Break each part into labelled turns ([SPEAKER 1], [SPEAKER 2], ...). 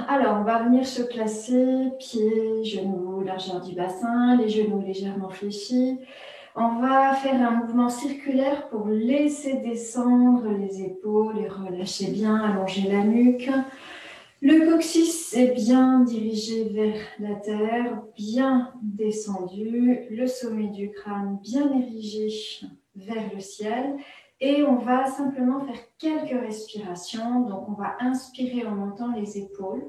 [SPEAKER 1] Alors, on va venir se placer, pieds, genoux, largeur du bassin, les genoux légèrement fléchis. On va faire un mouvement circulaire pour laisser descendre les épaules et relâcher bien, allonger la nuque. Le coccyx est bien dirigé vers la terre, bien descendu, le sommet du crâne bien érigé vers le ciel. Et on va simplement faire quelques respirations. Donc, on va inspirer en montant les épaules.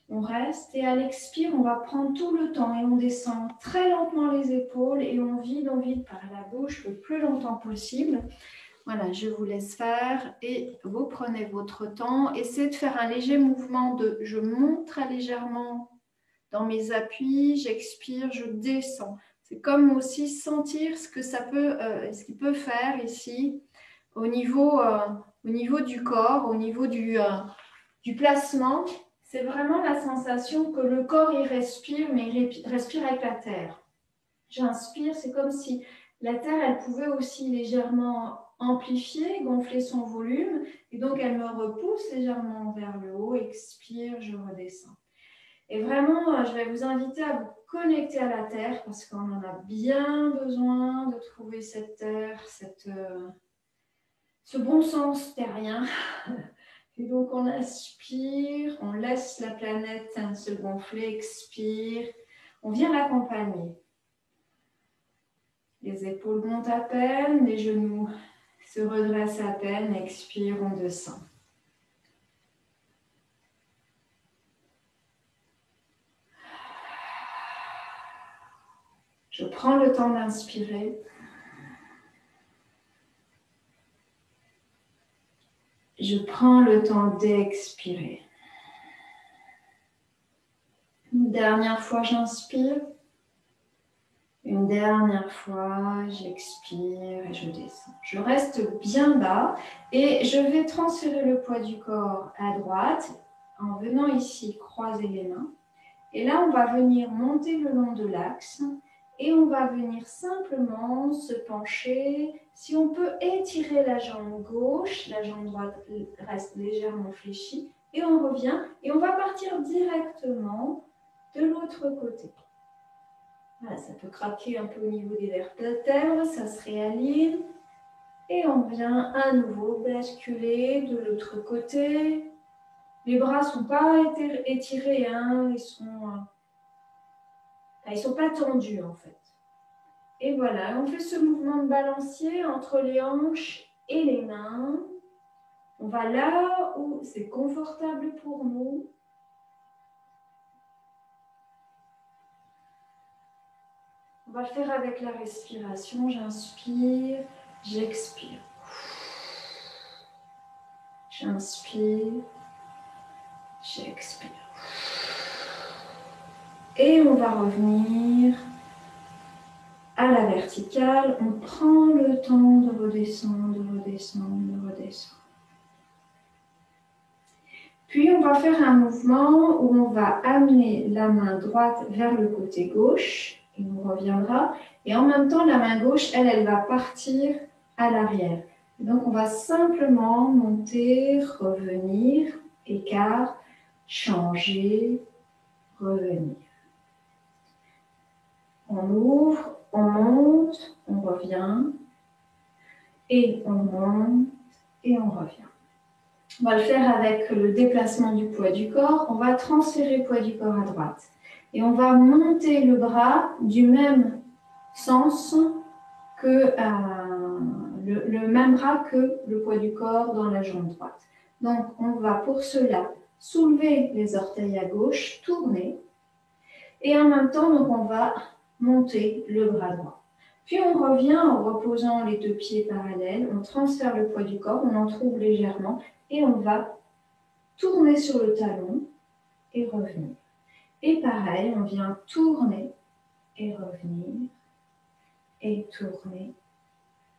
[SPEAKER 1] On reste et à l'expire, on va prendre tout le temps et on descend très lentement les épaules et on vide par la bouche le plus longtemps possible. Voilà, je vous laisse faire et vous prenez votre temps. Essayez de faire un léger mouvement de je monte très légèrement dans mes appuis, j'expire, je descends. C'est comme aussi sentir ce que ça peut, ce qu'il peut faire ici au niveau du corps, au niveau du placement. C'est vraiment la sensation que le corps il respire, mais il respire avec la terre. J'inspire, c'est comme si la terre, elle pouvait aussi légèrement amplifier, gonfler son volume, et donc elle me repousse légèrement vers le haut, expire, je redescends. Et vraiment, je vais vous inviter à vous connecter à la terre, parce qu'on en a bien besoin de trouver cette terre, ce bon sens terrien. Et donc on inspire, on laisse la planète se gonfler, expire, on vient l'accompagner. Les épaules montent à peine, les genoux se redressent à peine, expire, on descend. Je prends le temps d'inspirer. Je prends le temps d'expirer. Une dernière fois, j'inspire. Une dernière fois, j'expire et je descends. Je reste bien bas et je vais transférer le poids du corps à droite en venant ici croiser les mains. Et là, on va venir monter le long de l'axe et on va venir simplement se pencher. Si on peut étirer la jambe gauche, la jambe droite reste légèrement fléchie et on revient et on va partir directement de l'autre côté. Voilà, ça peut craquer un peu au niveau des vertèbres, ça se réaligne. Et on vient à nouveau basculer de l'autre côté. Les bras ne sont pas étirés, hein, ils sont pas tendus en fait. Et voilà, on fait ce mouvement de balancier entre les hanches et les mains. On va là où c'est confortable pour nous. On va le faire avec la respiration. J'inspire, j'expire. J'inspire, j'expire. Et on va revenir à la verticale. On prend le temps de redescendre, de redescendre, de redescendre. Puis on va faire un mouvement où on va amener la main droite vers le côté gauche. Et on reviendra. Et en même temps, la main gauche, elle va partir à l'arrière. Donc on va simplement monter, revenir, écart, changer, revenir. On ouvre, on monte, on revient, et on monte, et on revient. On va le faire avec le déplacement du poids du corps. On va transférer le poids du corps à droite. Et on va monter le bras du même sens que le même bras que le poids du corps dans la jambe droite. Donc, on va pour cela soulever les orteils à gauche, tourner. Et en même temps, donc, on va monter le bras droit. Puis on revient en reposant les deux pieds parallèles, on transfère le poids du corps, on entrouvre légèrement et on va tourner sur le talon et revenir. Et pareil, on vient tourner et revenir, et tourner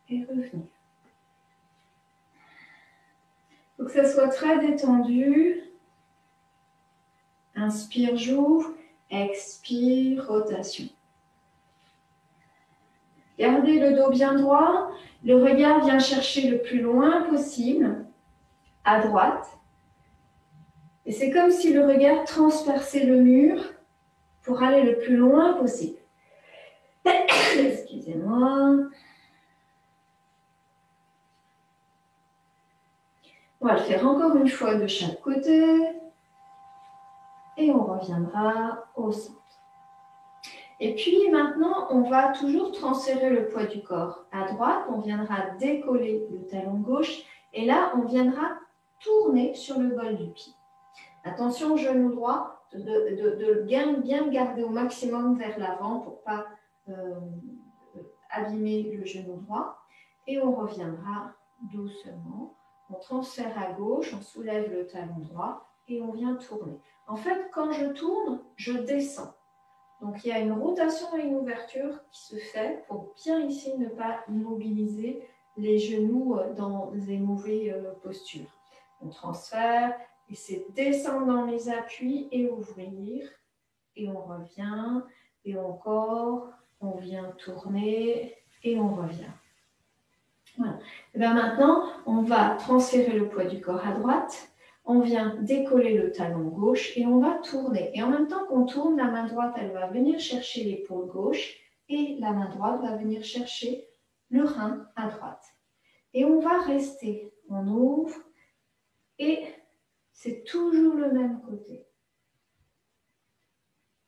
[SPEAKER 1] et revenir. Il faut que ça soit très détendu. Inspire, j'ouvre, expire, rotation. Gardez le dos bien droit, le regard vient chercher le plus loin possible, à droite. Et c'est comme si le regard transperçait le mur pour aller le plus loin possible. Excusez-moi. On va le faire encore une fois de chaque côté. Et on reviendra au centre. Et puis maintenant, on va toujours transférer le poids du corps à droite. On viendra décoller le talon gauche. Et là, on viendra tourner sur le bol du pied. Attention au genou droit, de bien le garder au maximum vers l'avant pour ne pas abîmer le genou droit. Et on reviendra doucement. On transfère à gauche, on soulève le talon droit et on vient tourner. En fait, quand je tourne, je descends. Donc, il y a une rotation et une ouverture qui se fait pour bien ici ne pas immobiliser les genoux dans des mauvaises postures. On transfère et c'est descendre dans les appuis et ouvrir. Et on revient. Et encore, on vient tourner et on revient. Voilà. Et bien maintenant, on va transférer le poids du corps à droite. On vient décoller le talon gauche et on va tourner. Et en même temps qu'on tourne, la main droite, elle va venir chercher l'épaule gauche et la main droite va venir chercher le rein à droite. Et on va rester. On ouvre et c'est toujours le même côté.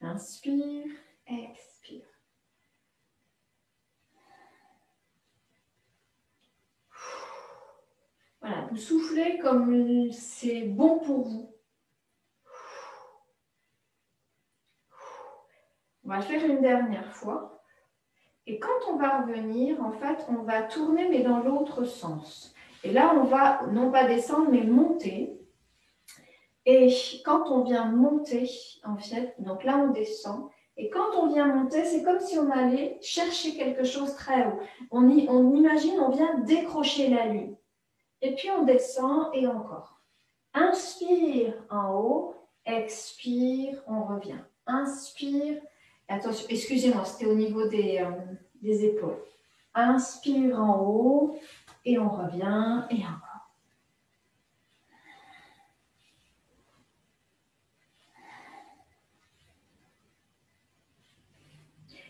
[SPEAKER 1] Inspire, expire. Voilà, vous soufflez comme c'est bon pour vous. On va le faire une dernière fois. Et quand on va revenir, en fait, on va tourner, mais dans l'autre sens. Et là, on va non pas descendre, mais monter. Et quand on vient monter, en fait, donc là, on descend. Et quand on vient monter, c'est comme si on allait chercher quelque chose très haut. On imagine, on vient décrocher la lune. Et puis, on descend et encore. Inspire en haut, expire, on revient. Inspire. Attention, excusez-moi, c'était au niveau des épaules. Inspire en haut et on revient et encore.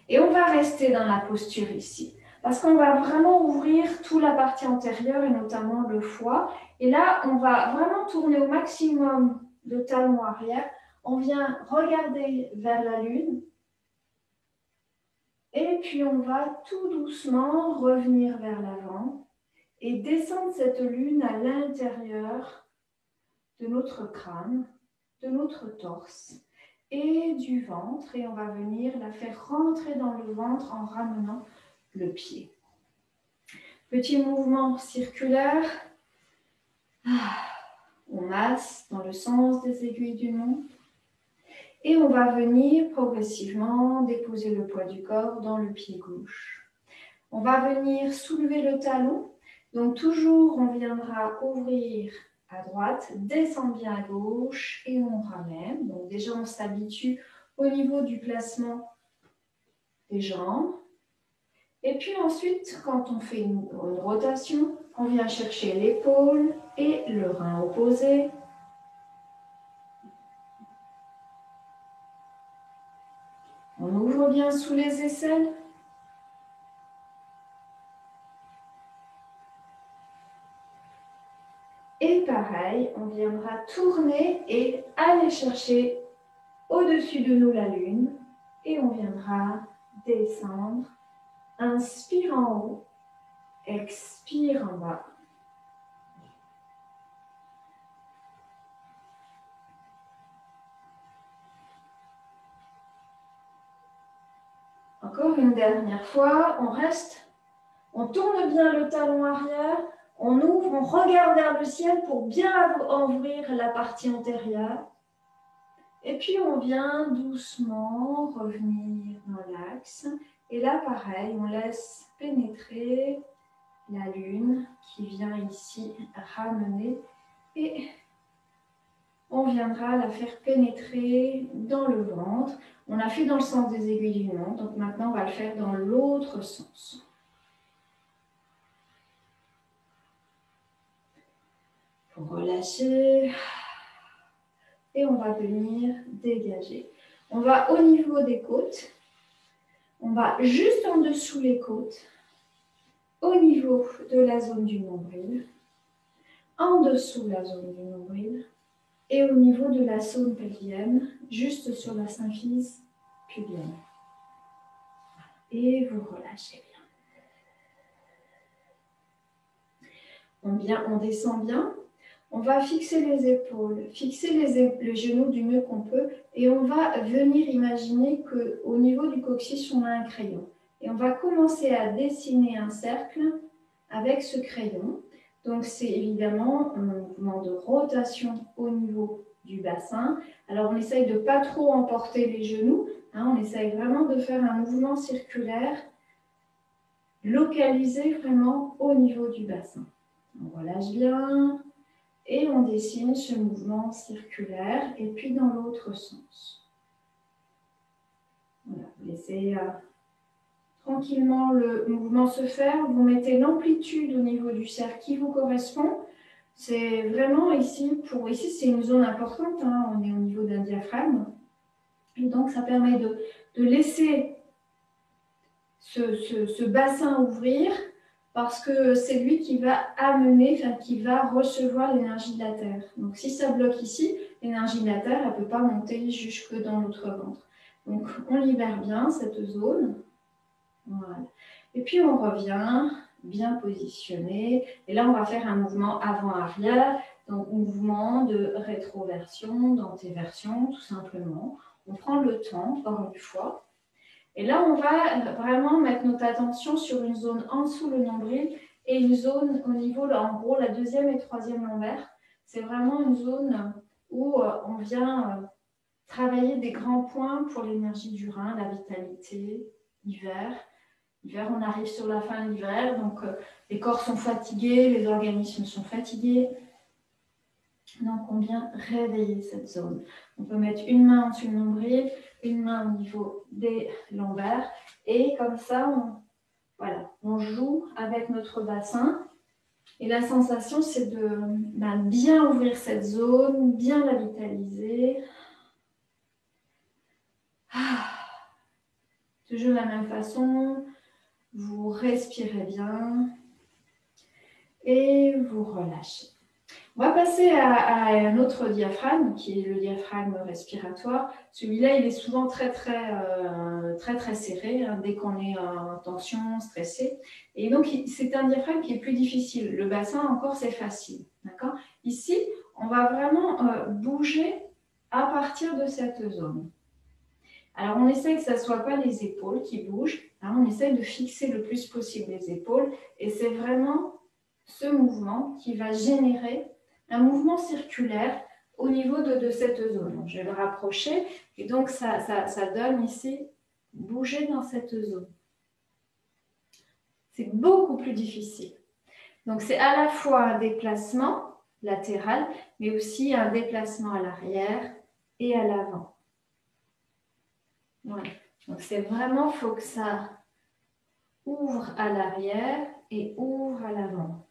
[SPEAKER 1] Et on va rester dans la posture ici. Parce qu'on va vraiment ouvrir toute la partie antérieure et notamment le foie. Et là, on va vraiment tourner au maximum le talon arrière. On vient regarder vers la lune. Et puis, on va tout doucement revenir vers l'avant et descendre cette lune à l'intérieur de notre crâne, de notre torse et du ventre. Et on va venir la faire rentrer dans le ventre en ramenant le pied. Petit mouvement circulaire. On masse dans le sens des aiguilles d'une montre. Et on va venir progressivement déposer le poids du corps dans le pied gauche. On va venir soulever le talon. Donc toujours, on viendra ouvrir à droite, descendre bien à gauche et on ramène. Donc déjà, on s'habitue au niveau du placement des jambes. Et puis ensuite, quand on fait une rotation, on vient chercher l'épaule et le rein opposé. On ouvre bien sous les aisselles. Et pareil, on viendra tourner et aller chercher au-dessus de nous la lune. Et on viendra descendre. Inspire en haut, expire en bas. Encore une dernière fois, on reste, on tourne bien le talon arrière, on ouvre, on regarde vers le ciel pour bien ouvrir la partie antérieure. Et puis on vient doucement revenir dans l'axe. Et là, pareil, on laisse pénétrer la lune qui vient ici ramener. Et on viendra la faire pénétrer dans le ventre. On l'a fait dans le sens des aiguilles d'une montre, donc maintenant on va le faire dans l'autre sens. Pour relâcher, et on va venir dégager. On va au niveau des côtes, on va juste en dessous les côtes, au niveau de la zone du nombril, en dessous la zone du nombril et au niveau de la zone pelvienne, juste sur la symphyse pubienne. Et vous relâchez bien. On descend bien. On va fixer les épaules, fixer les genoux du mieux qu'on peut et on va venir imaginer qu'au niveau du coccyx, on a un crayon. Et on va commencer à dessiner un cercle avec ce crayon. Donc, c'est évidemment un mouvement de rotation au niveau du bassin. Alors, on essaye de ne pas trop emporter les genoux. On essaye vraiment de faire un mouvement circulaire localisé vraiment au niveau du bassin. On relâche bien. Et on dessine ce mouvement circulaire et puis dans l'autre sens. Voilà, vous laissez tranquillement le mouvement se faire. Vous mettez l'amplitude au niveau du cercle qui vous correspond. C'est vraiment ici, c'est une zone importante, on est au niveau d'un diaphragme. Et donc ça permet de laisser ce bassin ouvrir parce que c'est lui qui va amener, qui va recevoir l'énergie de la Terre. Donc si ça bloque ici, l'énergie de la Terre, elle ne peut pas monter jusque dans notre ventre. Donc on libère bien cette zone. Voilà. Et puis on revient, bien positionné. Et là on va faire un mouvement avant-arrière. Donc mouvement de rétroversion, d'antéversion, tout simplement. On prend le temps, encore une fois. Et là, on va vraiment mettre notre attention sur une zone en dessous le nombril et une zone au niveau, là, en gros, la deuxième et troisième lombaire. C'est vraiment une zone où on vient travailler des grands points pour l'énergie du rein, la vitalité, l'hiver. L'hiver, on arrive sur la fin de l'hiver, donc les corps sont fatigués, les organismes sont fatigués. Donc, on vient réveiller cette zone. On peut mettre une main en dessous du nombril, une main au niveau des lombaires. Et comme ça, on joue avec notre bassin. Et la sensation, c'est de bien ouvrir cette zone, bien la vitaliser. Toujours de la même façon, vous respirez bien et vous relâchez. On va passer à un autre diaphragme, qui est le diaphragme respiratoire. Celui-là, il est souvent très serré, dès qu'on est en tension, stressé. Et donc, c'est un diaphragme qui est plus difficile. Le bassin, encore, c'est facile. D'accord ? Ici, on va vraiment bouger à partir de cette zone. Alors, on essaie que ce ne soit pas les épaules qui bougent. On essaie de fixer le plus possible les épaules. Et c'est vraiment ce mouvement qui va générer un mouvement circulaire au niveau de cette zone. Donc, je vais le rapprocher et donc ça donne ici bouger dans cette zone. C'est beaucoup plus difficile. Donc c'est à la fois un déplacement latéral, mais aussi un déplacement à l'arrière et à l'avant. Voilà. Donc c'est vraiment, il faut que ça ouvre à l'arrière et ouvre à l'avant.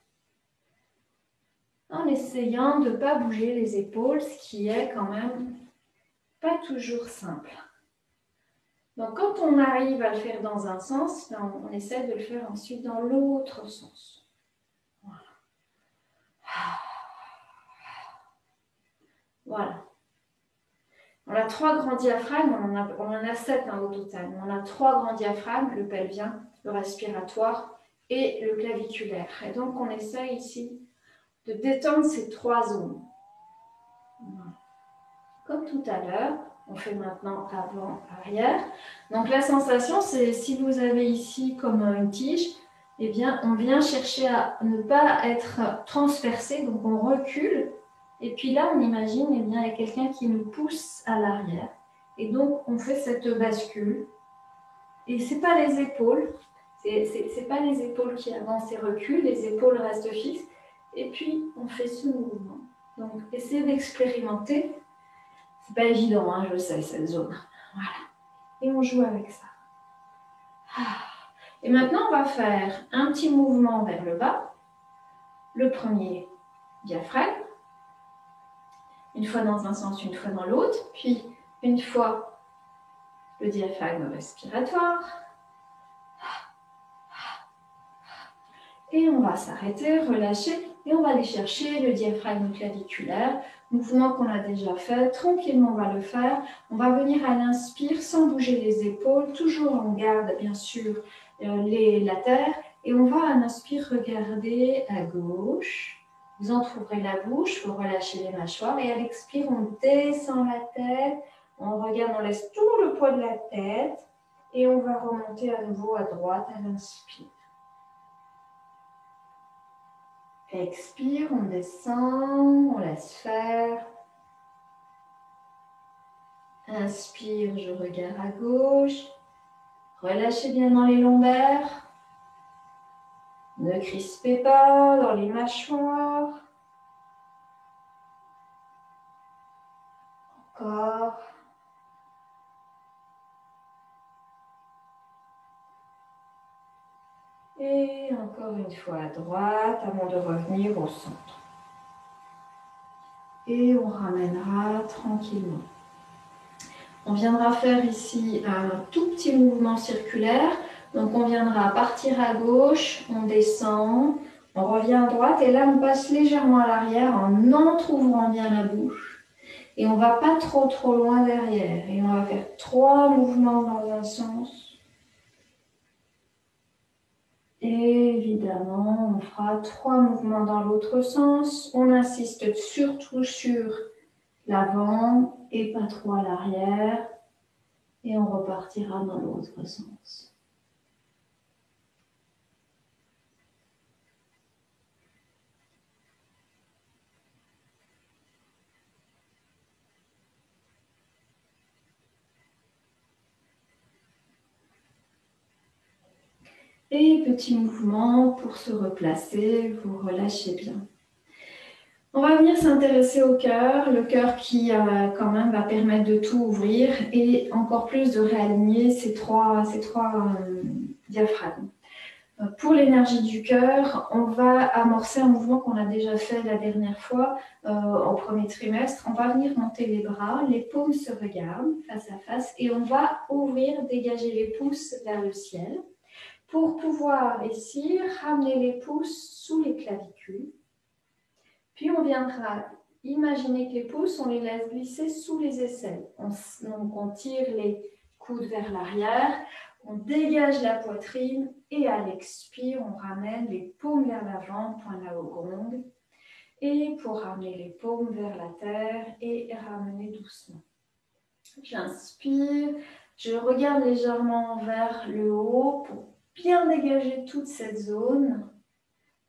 [SPEAKER 1] En essayant de ne pas bouger les épaules, ce qui est quand même pas toujours simple. Donc quand on arrive à le faire dans un sens, on essaie de le faire ensuite dans l'autre sens. Voilà. Voilà. On a 3 grands diaphragmes, on en a 7 au total. On a 3 grands diaphragmes, le pelvien, le respiratoire et le claviculaire. Et donc on essaie ici de détendre ces 3 zones. Voilà. Comme tout à l'heure, on fait maintenant avant, arrière. Donc la sensation, c'est si vous avez ici comme une tige, eh bien on vient chercher à ne pas être transpercé, donc on recule. Et puis là, on imagine, eh bien, il y a quelqu'un qui nous pousse à l'arrière. Et donc on fait cette bascule. Et ce n'est pas les épaules, c'est pas les épaules qui avancent et reculent, les épaules restent fixes. Et puis on fait ce mouvement. Donc essayez d'expérimenter. C'est pas évident, je sais, cette zone. Voilà. Et on joue avec ça. Et maintenant, on va faire un petit mouvement vers le bas. Le premier diaphragme. Une fois dans un sens, une fois dans l'autre. Puis une fois le diaphragme respiratoire. Et on va s'arrêter, relâcher et on va aller chercher le diaphragme claviculaire. Mouvement qu'on a déjà fait, tranquillement on va le faire. On va venir à l'inspire sans bouger les épaules, toujours en garde bien sûr la terre. Et on va à l'inspire regarder à gauche. Vous entrouvrez la bouche, vous relâchez les mâchoires et à l'expire on descend la tête. On regarde, on laisse tout le poids de la tête et on va remonter à nouveau à droite à l'inspire. Expire, on descend, on laisse faire. Inspire, je regarde à gauche. Relâchez bien dans les lombaires. Ne crispez pas dans les mâchoires. Encore. Et encore une fois à droite avant de revenir au centre. Et on ramènera tranquillement. On viendra faire ici un tout petit mouvement circulaire. Donc on viendra partir à gauche, on descend, on revient à droite et là on passe légèrement à l'arrière en entrouvrant bien la bouche. Et on ne va pas trop loin derrière. Et on va faire 3 mouvements dans un sens. Et évidemment, on fera 3 mouvements dans l'autre sens. On insiste surtout sur l'avant et pas trop à l'arrière. Et on repartira dans l'autre sens. Et petit mouvement pour se replacer, vous relâchez bien. On va venir s'intéresser au cœur, le cœur qui quand même va permettre de tout ouvrir et encore plus de réaligner ces trois diaphragmes. Pour l'énergie du cœur, on va amorcer un mouvement qu'on a déjà fait la dernière fois au premier trimestre. On va venir monter les bras, les paumes se regardent face à face et on va ouvrir, dégager les pouces vers le ciel pour pouvoir ici ramener les pouces sous les clavicules. Puis on viendra imaginer que les pouces, on les laisse glisser sous les aisselles. Donc on tire les coudes vers l'arrière, on dégage la poitrine et à l'expire, on ramène les paumes vers l'avant, point là au gong. Et pour ramener les paumes vers la terre et ramener doucement. J'inspire, je regarde légèrement vers le haut pour bien dégager toute cette zone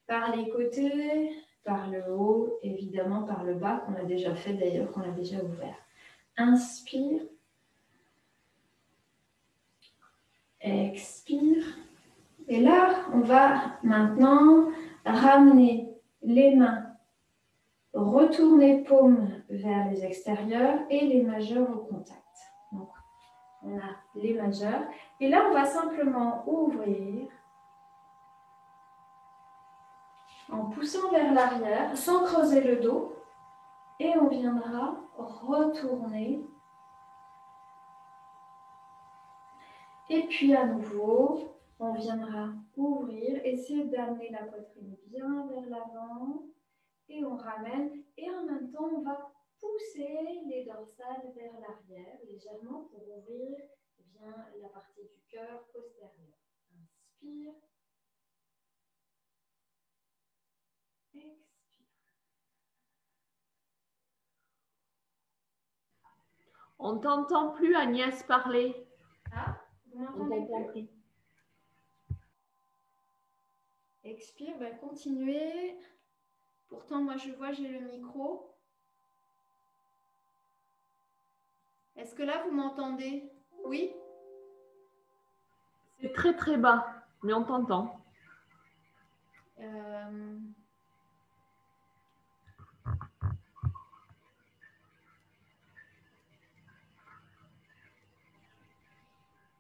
[SPEAKER 1] par les côtés, par le haut, évidemment par le bas, qu'on a déjà fait d'ailleurs, qu'on a déjà ouvert. Inspire. Expire. Et là, on va maintenant ramener les mains, retourner paumes vers les extérieurs et les majeurs au contact. Donc, on a les majeurs. Et là, on va simplement ouvrir en poussant vers l'arrière, sans creuser le dos. Et on viendra retourner. Et puis à nouveau, on viendra ouvrir, essayer d'amener la poitrine bien vers l'avant. Et on ramène. Et en même temps, on va pousser les dorsales vers l'arrière, légèrement, pour ouvrir bien la partie du cœur postérieur. Inspire. Expire.
[SPEAKER 2] On ne t'entend plus, Agnès, parler.
[SPEAKER 1] Ah, vous m'entendez plus? Expire, ben continuez. Pourtant, moi, je vois, j'ai le micro. Est-ce que là, vous m'entendez? Oui?
[SPEAKER 2] C'est très très bas, mais on t'entend.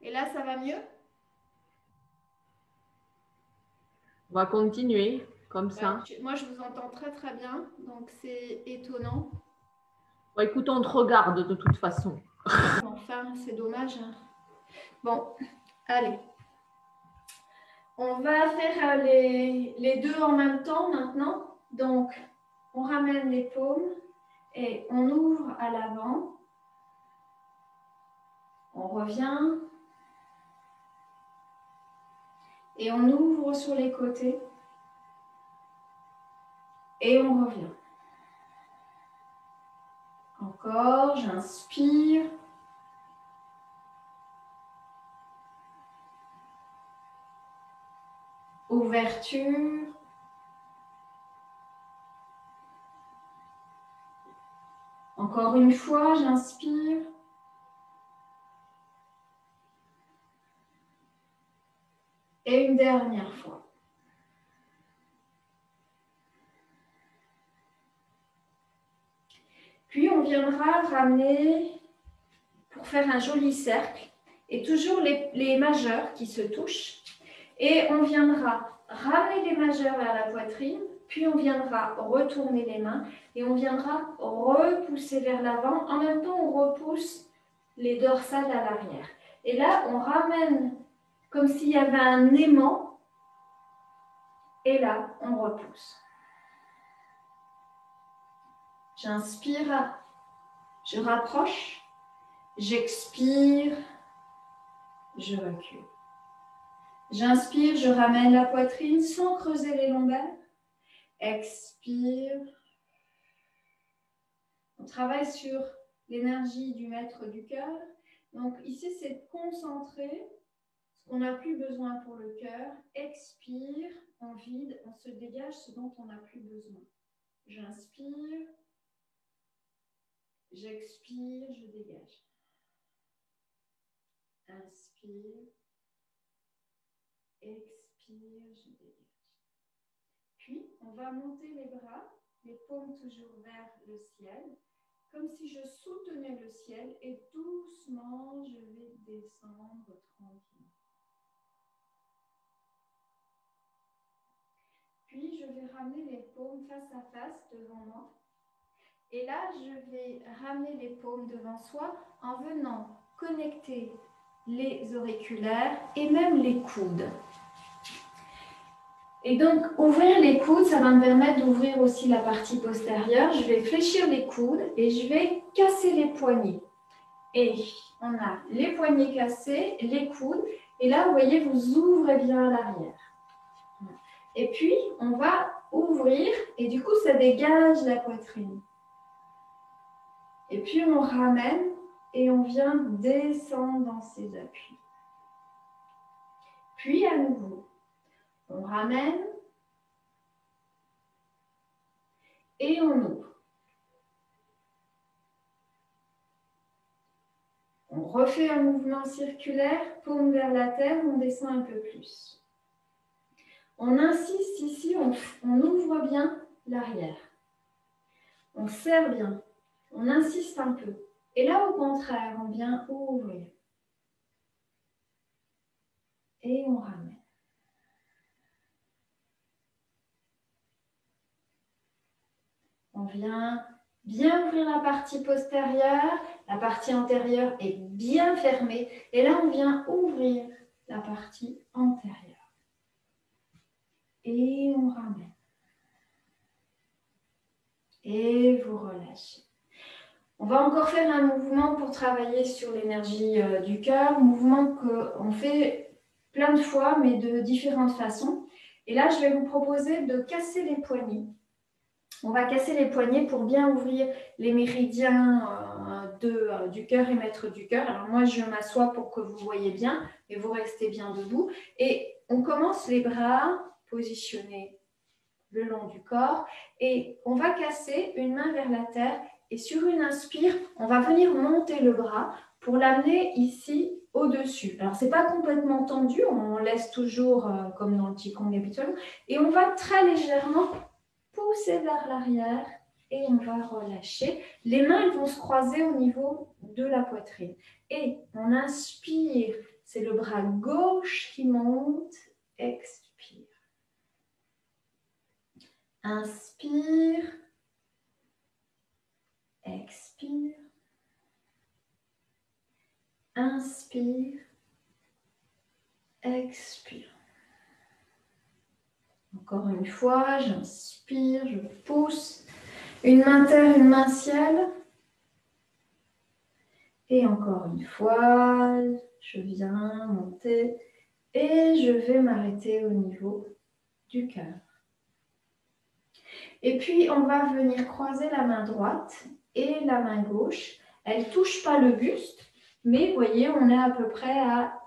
[SPEAKER 1] Et là, ça va mieux?
[SPEAKER 2] On va continuer comme ça.
[SPEAKER 1] Moi, je vous entends très très bien, donc c'est étonnant.
[SPEAKER 2] Bon, écoute, on te regarde de toute façon.
[SPEAKER 1] Enfin, c'est dommage. Hein. Bon, allez. On va faire les deux en même temps maintenant. Donc, on ramène les paumes et on ouvre à l'avant. On revient. Et on ouvre sur les côtés. Et on revient. Encore, j'inspire. Ouverture. Encore une fois, j'inspire. Et une dernière fois. Puis on viendra ramener, pour faire un joli cercle, et toujours les majeurs qui se touchent. Et on viendra ramener les majeurs vers la poitrine, puis on viendra retourner les mains et on viendra repousser vers l'avant. En même temps, on repousse les dorsales à l'arrière. Et là, on ramène comme s'il y avait un aimant. Et là, on repousse. J'inspire, je rapproche, j'expire, je recule. J'inspire, je ramène la poitrine sans creuser les lombaires. Expire. On travaille sur l'énergie du maître du cœur. Donc ici, c'est de concentrer ce qu'on n'a plus besoin pour le cœur. Expire, on vide, on se dégage ce dont on n'a plus besoin. J'inspire, j'expire, je dégage. Inspire, expire, je dégage. Puis, on va monter les bras, les paumes toujours vers le ciel, comme si je soutenais le ciel et doucement, je vais descendre tranquillement. Puis, je vais ramener les paumes face à face devant moi. Et là, je vais ramener les paumes devant soi en venant connecter les auriculaires et même les coudes. Et donc, ouvrir les coudes, ça va me permettre d'ouvrir aussi la partie postérieure. Je vais fléchir les coudes et je vais casser les poignets. Et on a les poignets cassés, les coudes. Et là, vous voyez, vous ouvrez bien à l'arrière. Et puis, on va ouvrir et du coup, ça dégage la poitrine. Et puis, on ramène et on vient descendre dans ses appuis. Puis, à nouveau, on ramène et on ouvre. On refait un mouvement circulaire, paume vers la terre, on descend un peu plus. On insiste ici, on ouvre bien l'arrière. On serre bien, on insiste un peu. Et là, au contraire, on vient ouvrir. Et on ramène. On vient bien ouvrir la partie postérieure, la partie antérieure est bien fermée. Et là, on vient ouvrir la partie antérieure. Et on ramène. Et vous relâchez. On va encore faire un mouvement pour travailler sur l'énergie du cœur, mouvement qu'on fait plein de fois, mais de différentes façons. Et là, je vais vous proposer de casser les poignets. On va casser les poignets pour bien ouvrir les méridiens du cœur et maître du cœur. Alors moi, je m'assois pour que vous voyez bien, et vous restez bien debout. Et on commence les bras positionnés le long du corps. Et on va casser une main vers la terre. Et sur une inspire, on va venir monter le bras pour l'amener ici au-dessus. Alors, ce n'est pas complètement tendu, on laisse toujours comme dans le Qigong habituellement. Et on va très légèrement pousser vers l'arrière et on va relâcher. Les mains elles vont se croiser au niveau de la poitrine. Et on inspire, c'est le bras gauche qui monte, expire. Inspire, expire. Inspire. Expire. Encore une fois, j'inspire, je pousse. Une main terre, une main ciel. Et encore une fois, je viens monter et je vais m'arrêter au niveau du cœur. Et puis, on va venir croiser la main droite et la main gauche. Elle ne touche pas le buste, mais vous voyez, on est à peu près à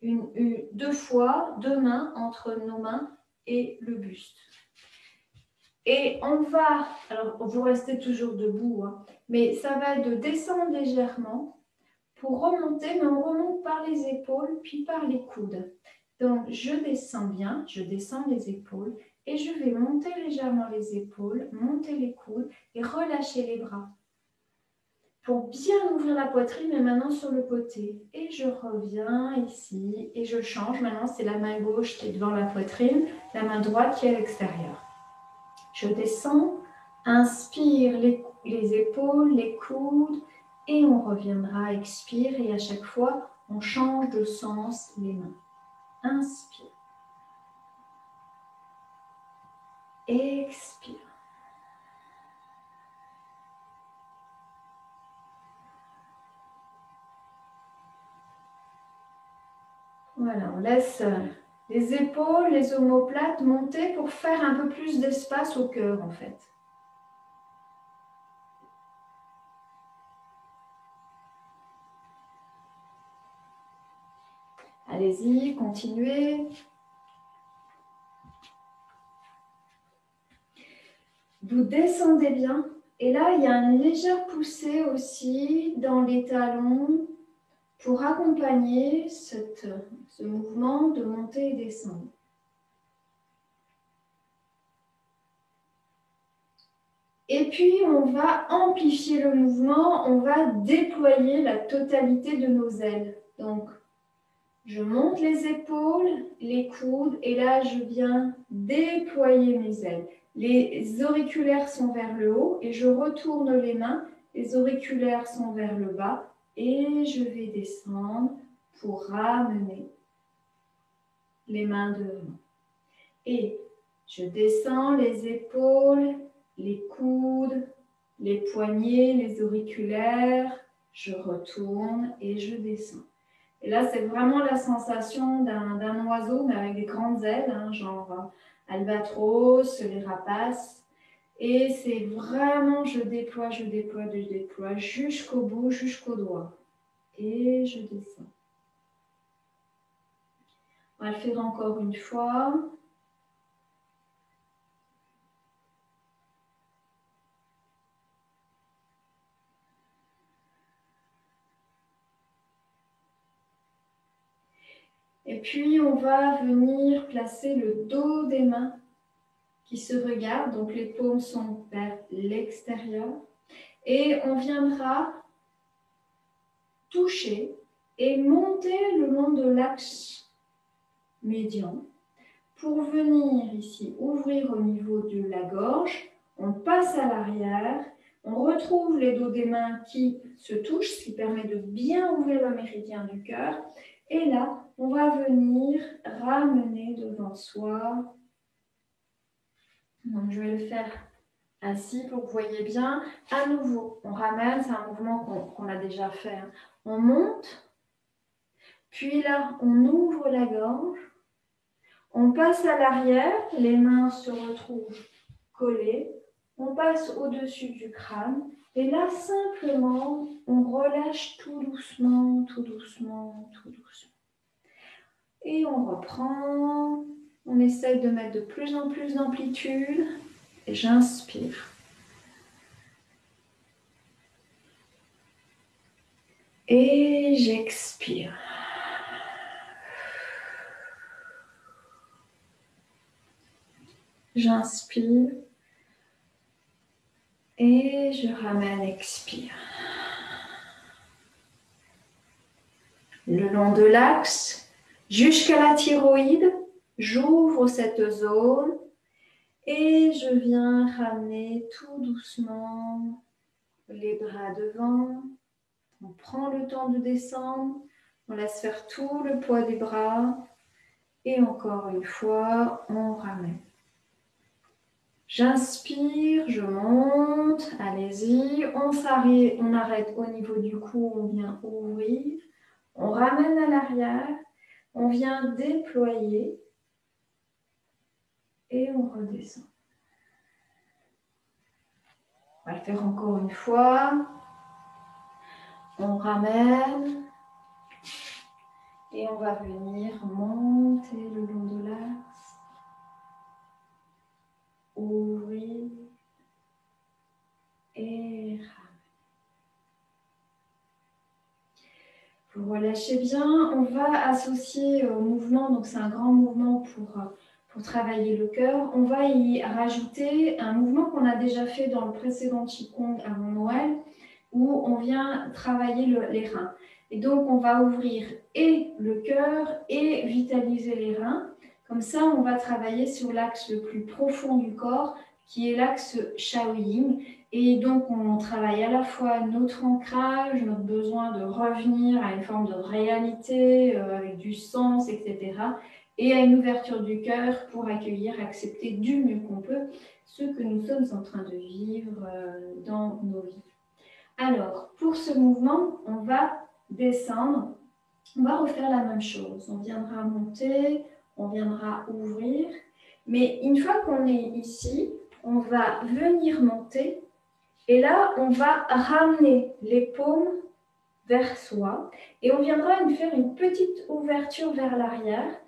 [SPEAKER 1] deux fois, deux mains entre nos mains et le buste. Et on va, alors vous restez toujours debout, hein, mais ça va être de descendre légèrement pour remonter, mais on remonte par les épaules puis par les coudes. Donc je descends bien, je descends les épaules et je vais monter légèrement les épaules, monter les coudes et relâcher les bras. Pour bien ouvrir la poitrine, mais maintenant sur le côté. Et je reviens ici et je change. Maintenant, c'est la main gauche qui est devant la poitrine, la main droite qui est à l'extérieur. Je descends, inspire les épaules, les coudes et on reviendra, expire et à chaque fois, on change de sens les mains. Inspire. Expire. Voilà, on laisse les épaules, les omoplates monter pour faire un peu plus d'espace au cœur en fait. Allez-y, continuez. Vous descendez bien. Et là, il y a une légère poussée aussi dans les talons pour accompagner ce mouvement de monter et descendre. Et puis, on va amplifier le mouvement, on va déployer la totalité de nos ailes. Donc, je monte les épaules, les coudes, et là, je viens déployer mes ailes. Les auriculaires sont vers le haut et je retourne les mains. Les auriculaires sont vers le bas et je vais descendre pour ramener les mains devant. Et je descends les épaules, les coudes, les poignets, les auriculaires. Je retourne et je descends. Et là, c'est vraiment la sensation d'un oiseau, mais avec des grandes ailes, hein, genre albatros, les rapaces. Et c'est vraiment, je déploie jusqu'au bout, jusqu'au doigt. Et je descends. On va le faire encore une fois. Et puis, on va venir placer le dos des mains qui se regardent. Donc, les paumes sont vers l'extérieur. Et on viendra toucher et monter le long de l'axe médian pour venir ici ouvrir au niveau de la gorge. On passe à l'arrière. On retrouve les dos des mains qui se touchent, ce qui permet de bien ouvrir le méridien du cœur. Et là, on va venir ramener devant soi. Donc, je vais le faire assis pour que vous voyez bien. À nouveau, on ramène, c'est un mouvement qu'on a déjà fait. On monte, puis là, on ouvre la gorge. On passe à l'arrière, les mains se retrouvent collées. On passe au-dessus du crâne. Et là, simplement, on relâche tout doucement, tout doucement, tout doucement. Et on reprend. On essaye de mettre de plus en plus d'amplitude. Et j'inspire. Et j'expire. J'inspire. Et je ramène, expire. Le long de l'axe, jusqu'à la thyroïde, j'ouvre cette zone et je viens ramener tout doucement les bras devant, On prend le temps de descendre. On laisse faire tout le poids des bras. Et encore une fois, on ramène. J'inspire, je monte. Allez-y. On arrête au niveau du cou. On vient ouvrir. On ramène à l'arrière. On vient déployer. Et on redescend. On va le faire encore une fois. On ramène. Et on va venir monter le long de l'axe. Ouvrir. Et ramener. Vous relâchez bien. On va associer au mouvement, donc c'est un grand mouvement pour travailler le cœur. On va y rajouter un mouvement qu'on a déjà fait dans le précédent Qigong avant Noël, où on vient travailler les reins. Et donc, on va ouvrir et le cœur et vitaliser les reins. Comme ça, on va travailler sur l'axe le plus profond du corps, qui est l'axe Shaoyin. Et donc, on travaille à la fois notre ancrage, notre besoin de revenir à une forme de réalité, avec du sens, etc. Et à une ouverture du cœur pour accueillir, accepter du mieux qu'on peut ce que nous sommes en train de vivre dans nos vies. Alors, pour ce mouvement, on va descendre. On va refaire la même chose. On viendra monter, on viendra ouvrir. Mais une fois qu'on est ici, on va venir monter. Et là, on va ramener les paumes vers soi. Et on viendra faire une petite ouverture vers l'arrière.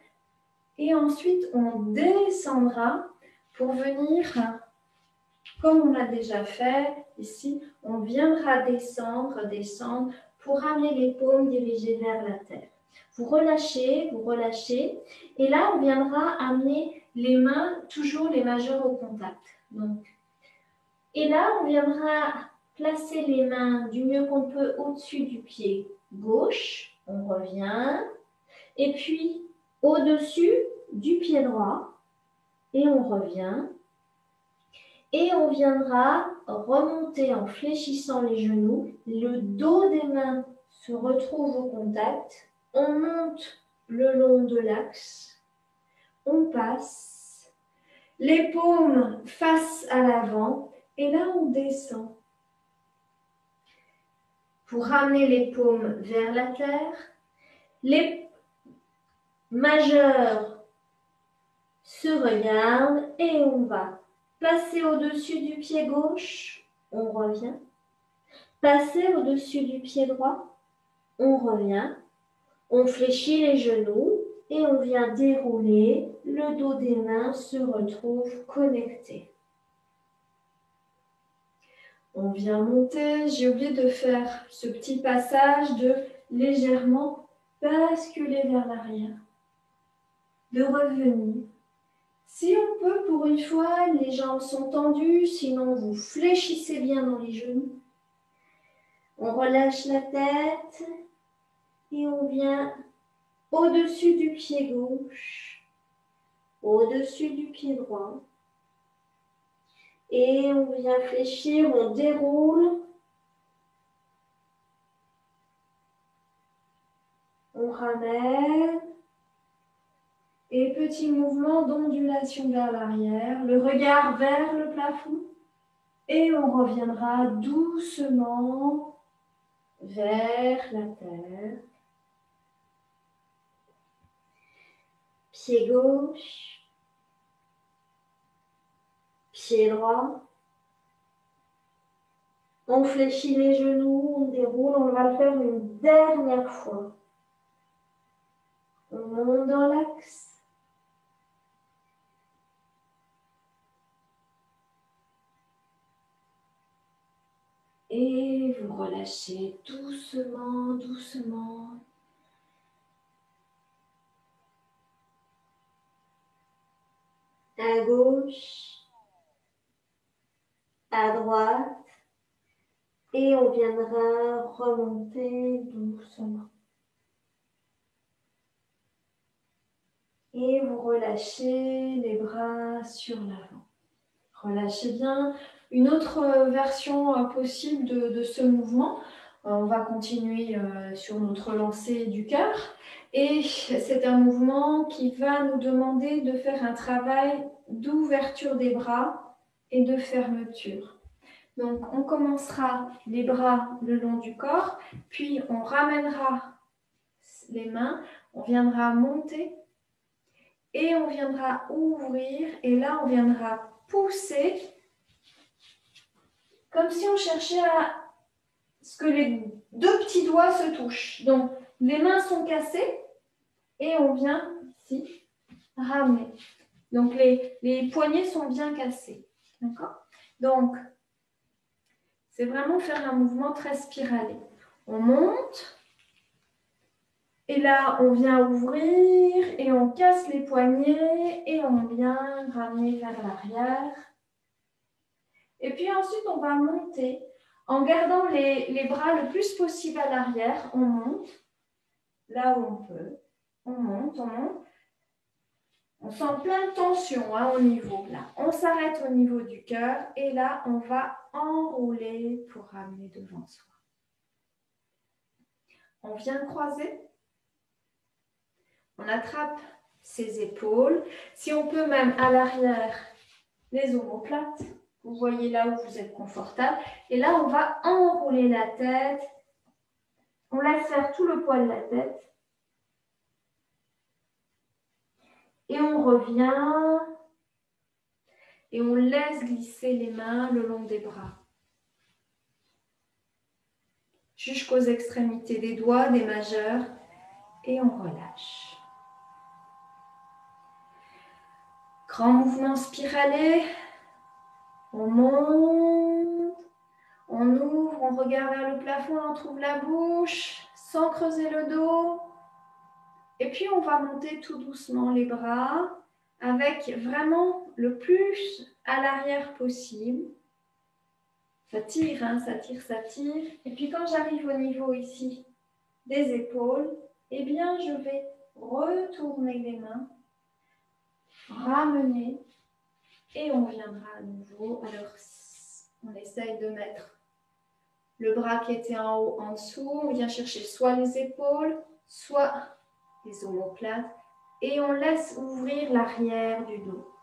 [SPEAKER 1] Et ensuite, on descendra pour venir, comme on l'a déjà fait ici, on viendra descendre pour ramener les paumes dirigées vers la terre. Vous relâchez. Et là, on viendra amener les mains, toujours les majeurs au contact. Donc, et là, on viendra placer les mains du mieux qu'on peut au-dessus du pied gauche. On revient. Et puis, au-dessus du pied droit. Et on revient. Et on viendra remonter en fléchissant les genoux. Le dos des mains se retrouve au contact. On monte le long de l'axe. On passe. Les paumes face à l'avant. Et là, on descend. Pour ramener les paumes vers la terre. Les majeurs se regardent et on va passer au-dessus du pied gauche, on revient. Passer au-dessus du pied droit, on revient. On fléchit les genoux et on vient dérouler. Le dos des mains se retrouve connecté. On vient monter. J'ai oublié de faire ce petit passage de légèrement basculer vers l'arrière. De revenir. Si on peut, pour une fois, les jambes sont tendues, sinon vous fléchissez bien dans les genoux. On relâche la tête et on vient au-dessus du pied gauche, au-dessus du pied droit. Et on vient fléchir, on déroule. On ramène. Et petit mouvement d'ondulation vers l'arrière, le regard vers le plafond. Et on reviendra doucement vers la terre. Pied gauche, pied droit. On fléchit les genoux, on déroule, on va le faire une dernière fois. On monte dans l'axe. Et vous relâchez doucement, doucement. À gauche, à droite. Et on viendra remonter doucement. Et vous relâchez les bras sur l'avant. Relâchez bien. Une autre version possible de ce mouvement, On va continuer sur notre lancée du cœur. Et c'est un mouvement qui va nous demander de faire un travail d'ouverture des bras et de fermeture. Donc, on commencera les bras le long du corps, puis on ramènera les mains, on viendra monter et on viendra ouvrir. Et là, on viendra pousser comme si on cherchait à ce que les deux petits doigts se touchent. Donc, les mains sont cassées et on vient ici ramener. Donc, les poignets sont bien cassés. D'accord? Donc, c'est vraiment faire un mouvement très spiralé. On monte. Et là, on vient ouvrir et on casse les poignets et on vient ramener vers l'arrière. Et puis ensuite, on va monter en gardant les bras le plus possible à l'arrière. On monte là où on peut. On monte, on monte. On sent plein de tension au niveau là. On s'arrête au niveau du cœur et là, on va enrouler pour ramener devant soi. On vient croiser. On attrape ses épaules. Si on peut même à l'arrière, les omoplates. Vous voyez là où vous êtes confortable. Et là, on va enrouler la tête. On laisse faire tout le poids de la tête. Et on revient. Et on laisse glisser les mains le long des bras. Jusqu'aux extrémités des doigts, des majeurs. Et on relâche. Grand mouvement spiralé. On monte. On ouvre, on regarde vers le plafond, on trouve la bouche, sans creuser le dos. Et puis, on va monter tout doucement les bras, avec vraiment le plus à l'arrière possible. Ça tire, hein, ça tire, ça tire. Et puis, quand j'arrive au niveau ici des épaules, eh bien, je vais retourner les mains, ramener, et on viendra à nouveau. Alors, on essaye de mettre le bras qui était en haut, en dessous. On vient chercher soit les épaules, soit les omoplates. Et on laisse ouvrir l'arrière du dos.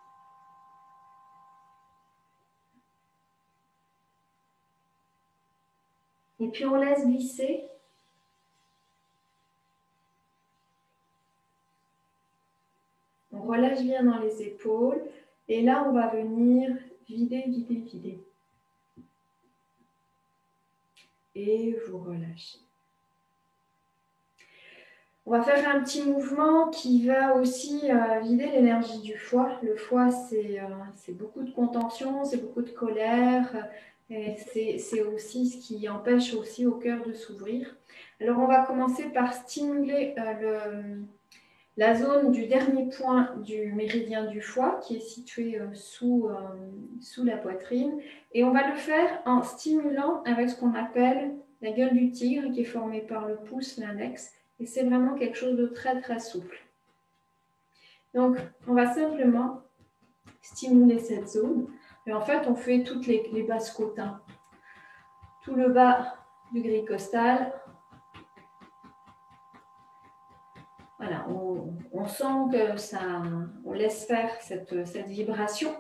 [SPEAKER 1] Et puis on laisse glisser. On relâche bien dans les épaules. Et là, on va venir vider, vider, vider. Et vous relâchez. On va faire un petit mouvement qui va aussi vider l'énergie du foie. Le foie, c'est beaucoup de contention, c'est beaucoup de colère. Et c'est aussi ce qui empêche aussi au cœur de s'ouvrir. Alors, on va commencer par stimuler la zone du dernier point du méridien du foie, qui est situé sous la poitrine. Et on va le faire en stimulant avec ce qu'on appelle la gueule du tigre, qui est formée par le pouce, l'index. Et c'est vraiment quelque chose de très, très souple. Donc, on va simplement stimuler cette zone. Et en fait, on fait toutes les basses côtes. Hein. Tout le bas du gris costal. Voilà, on sent que ça, on laisse faire cette vibration.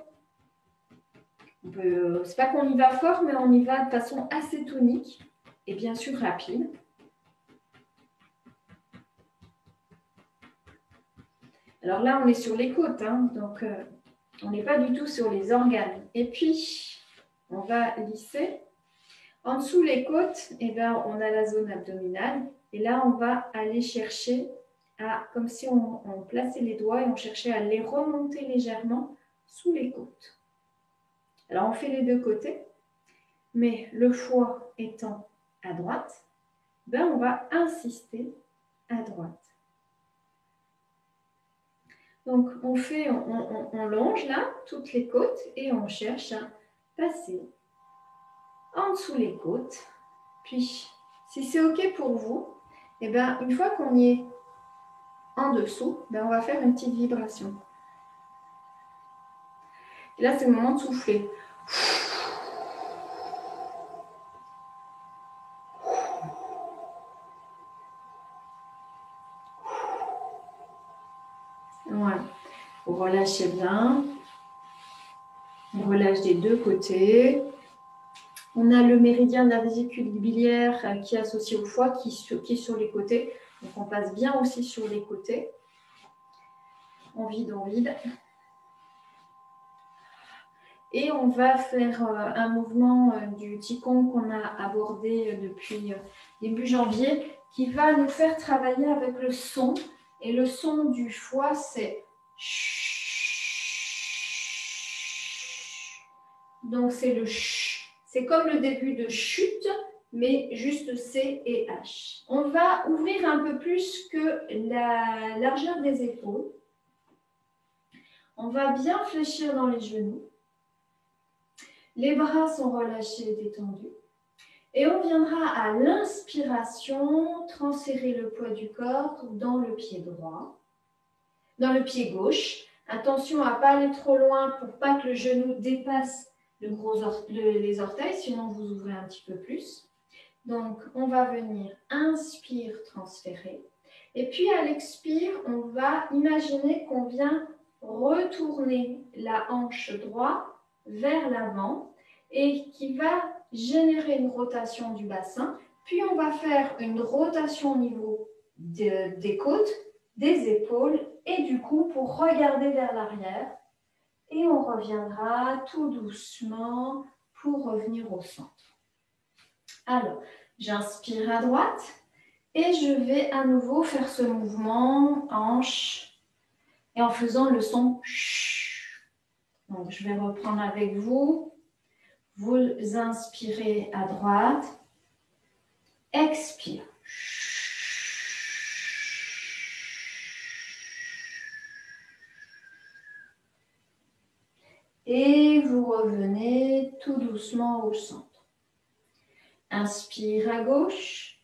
[SPEAKER 1] C'est pas qu'on y va fort, mais on y va de façon assez tonique et bien sûr rapide. Alors là, on est sur les côtes, hein, donc on n'est pas du tout sur les organes. Et puis, on va lisser. En dessous les côtes, eh ben, on a la zone abdominale. Et là, on va aller chercher comme si on plaçait les doigts et on cherchait à les remonter légèrement sous les côtes. Alors, on fait les deux côtés, mais le foie étant à droite, ben, on va insister à droite. Donc, on longe là, toutes les côtes, et on cherche à passer en dessous les côtes. Puis, si c'est OK pour vous, eh ben, une fois qu'on y est en dessous, ben, on va faire une petite vibration. Et là, c'est le moment de souffler. relâchez bien. On relâche des deux côtés. On a le méridien de la vésicule biliaire qui est associé au foie, qui est sur les côtés. Donc, on passe bien aussi sur les côtés. On vide, on vide. Et on va faire un mouvement du Qigong qu'on a abordé depuis début janvier, qui va nous faire travailler avec le son. Et le son du foie, c'est donc c'est le ch. C'est comme le début de chute, mais juste C et H. On va ouvrir un peu plus que la largeur des épaules. On va bien fléchir dans les genoux. Les bras sont relâchés, détendus. Et on viendra à l'inspiration transférer le poids du corps dans le pied droit, dans le pied gauche. Attention à ne pas aller trop loin pour pas que le genou dépasse les orteils, sinon vous ouvrez un petit peu plus. Donc, on va venir inspire, transférer. Et puis, à l'expire, on va imaginer qu'on vient retourner la hanche droite vers l'avant et qui va générer une rotation du bassin. Puis, on va faire une rotation au niveau des côtes, des épaules et du cou pour regarder vers l'arrière. Et on reviendra tout doucement pour revenir au centre. Alors, j'inspire à droite et je vais à nouveau faire ce mouvement hanche et en faisant le son ch. Donc, je vais reprendre avec vous. Vous inspirez à droite, expire. Et vous revenez tout doucement au centre. Inspire à gauche.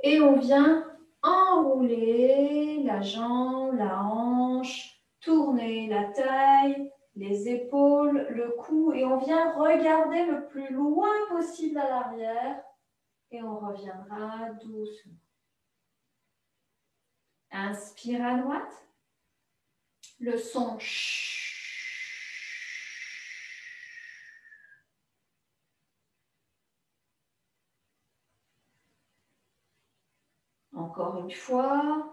[SPEAKER 1] Et on vient enrouler la jambe, la hanche, tourner la taille, les épaules, le cou. Et on vient regarder le plus loin possible à l'arrière. Et on reviendra doucement. Inspire à droite. Le son ch. Encore une fois.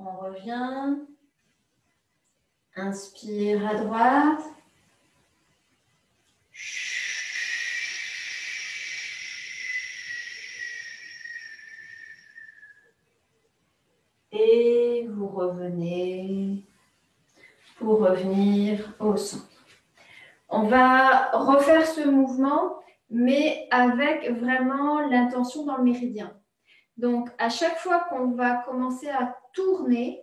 [SPEAKER 1] On revient. Inspire à droite. Et vous revenez pour revenir au centre. On va refaire ce mouvement, mais avec vraiment l'intention dans le méridien. Donc, à chaque fois qu'on va commencer à tourner,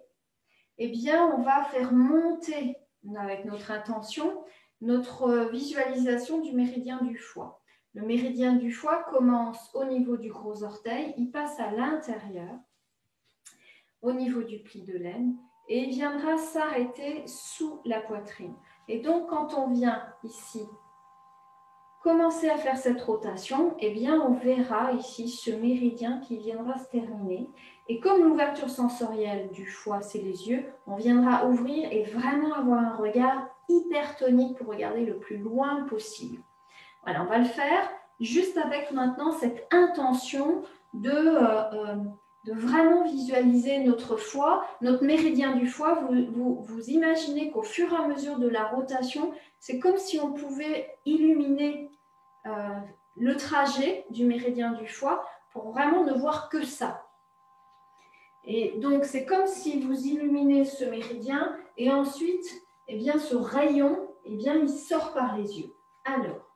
[SPEAKER 1] eh bien, on va faire monter, avec notre intention, notre visualisation du méridien du foie. Le méridien du foie commence au niveau du gros orteil, il passe à l'intérieur, au niveau du pli de l'aine, et il viendra s'arrêter sous la poitrine. Et donc, quand on vient ici commencer à faire cette rotation, eh bien, on verra ici ce méridien qui viendra se terminer. Et comme l'ouverture sensorielle du foie, c'est les yeux, on viendra ouvrir et vraiment avoir un regard hypertonique pour regarder le plus loin possible. Voilà, on va le faire juste avec maintenant cette intention de vraiment visualiser notre foie, notre méridien du foie. Vous imaginez qu'au fur et à mesure de la rotation, c'est comme si on pouvait illuminer le trajet du méridien du foie pour vraiment ne voir que ça. Et donc, c'est comme si vous illuminez ce méridien et ensuite, eh bien, ce rayon, eh bien, il sort par les yeux. Alors,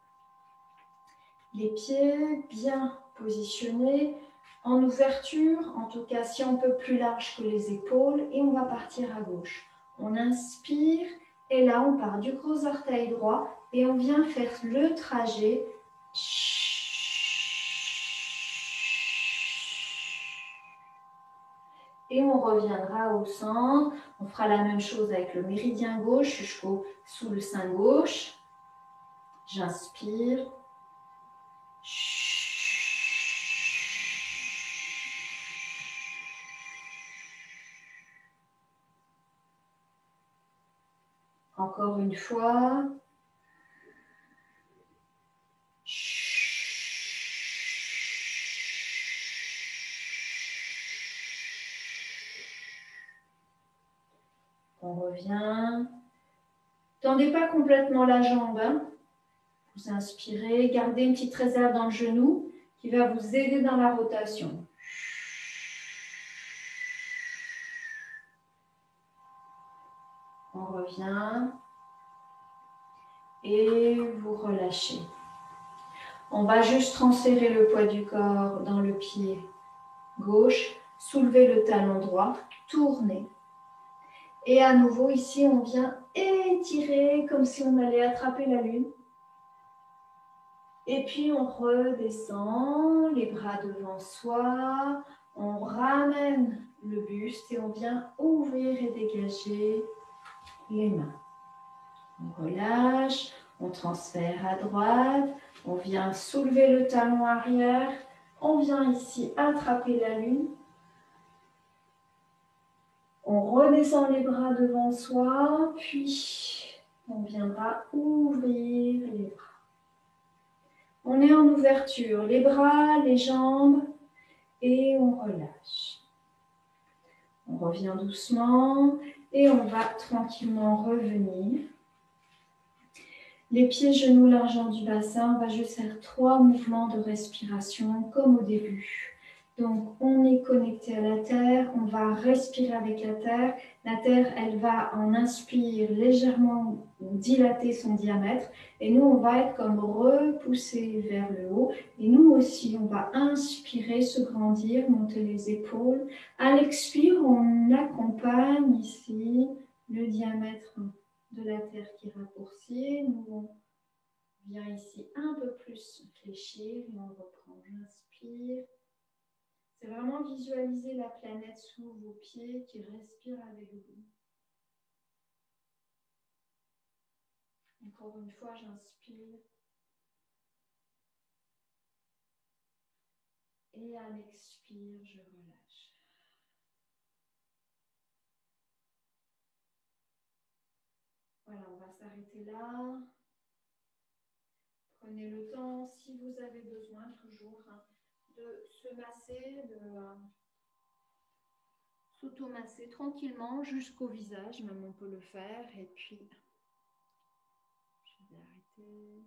[SPEAKER 1] les pieds bien positionnés, en ouverture, en tout cas si un peu plus large que les épaules, et on va partir à gauche. On inspire, et là on part du gros orteil droit, et on vient faire le trajet. Et on reviendra au centre. On fera la même chose avec le méridien gauche jusqu'au sous le sein gauche. J'inspire. Encore une fois. On revient. Tendez pas complètement la jambe. Hein. Vous inspirez. Gardez une petite réserve dans le genou qui va vous aider dans la rotation. On revient. Et vous relâchez. On va juste transférer le poids du corps dans le pied gauche. Soulever le talon droit. Tournez. Et à nouveau, ici, on vient étirer comme si on allait attraper la lune. Et puis, on redescend, les bras devant soi. On ramène le buste et on vient ouvrir et dégager les mains. On relâche, on transfère à droite. On vient soulever le talon arrière. On vient ici attraper la lune. On redescend les bras devant soi, puis on viendra ouvrir les bras. On est en ouverture, les bras, les jambes, et on relâche. On revient doucement et on va tranquillement revenir. Les pieds, genoux, l'argent du bassin, on va juste faire 3 mouvements de respiration comme au début. Donc, on est connecté à la terre, on va respirer avec la terre. La terre, elle va en inspire légèrement dilater son diamètre. Et nous, on va être comme repoussé vers le haut. Et nous aussi, on va inspirer, se grandir, monter les épaules. À l'expire, on accompagne ici le diamètre de la terre qui raccourcit. Nous, on vient ici un peu plus fléchir et on reprend. J'inspire. C'est vraiment visualiser la planète sous vos pieds qui respire avec vous. Encore une fois, j'inspire. Et à l'expire, je relâche. Voilà, on va s'arrêter là. Prenez le temps, si vous avez besoin, toujours, hein, de se masser, de s'auto-masser tranquillement jusqu'au visage, même on peut le faire. Et puis, je vais arrêter.